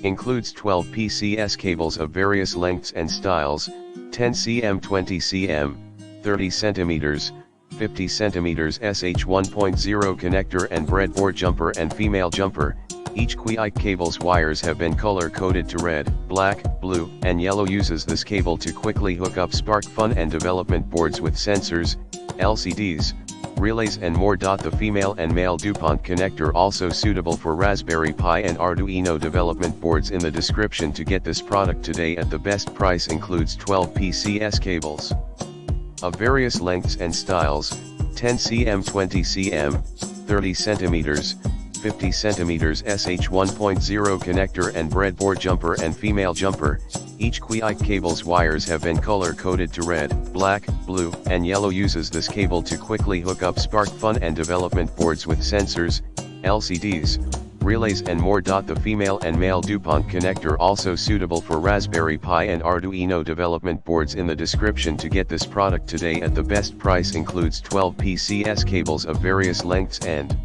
Includes 12 PCS cables of various lengths and styles, 10 cm, 20 cm, 30 cm, 50 cm SH 1.0 connector and breadboard jumper and female jumper. Each Qwiic cable's wires have been color-coded to red, black, blue, and yellow. Uses this cable to quickly hook up SparkFun and development boards with sensors, LCDs, relays and more. The female and male DuPont connector also suitable for Raspberry Pi and Arduino development boards. In the description to get this product today at the best price. Includes 12 PCS cables of various lengths and styles, 10 cm, 20 cm, 30 cm, 50 cm SH 1.0 connector and breadboard jumper and female jumper. Each Qwiic cable's wires have been color-coded to red, black, blue, and yellow. Uses this cable to quickly hook up SparkFun and development boards with sensors, LCDs, relays and more. The female and male DuPont connector also suitable for Raspberry Pi and Arduino development boards. In the description to get this product today at the best price. Includes 12 PCS cables of various lengths and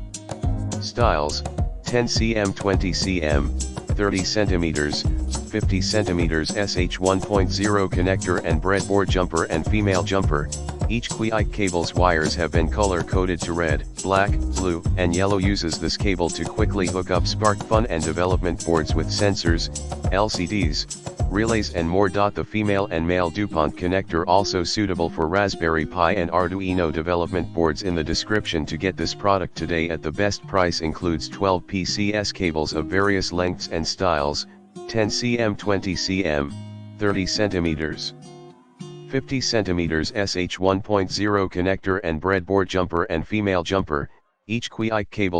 styles, 10 cm, 20 cm, 30 cm, 50 cm SH 1.0 connector and breadboard jumper and female jumper. Each Qwiic cable's wires have been color-coded to red, black, blue, and yellow. Uses this cable to quickly hook up SparkFun and development boards with sensors, LCDs, relays and more. The female and male DuPont connector also suitable for Raspberry Pi and Arduino development boards. In the description to get this product today at the best price. Includes 12 PCS cables of various lengths and styles, 10 cm, 20 cm, 30 cm, 50 cm SH 1.0 connector and breadboard jumper and female jumper. Each Qwiic cable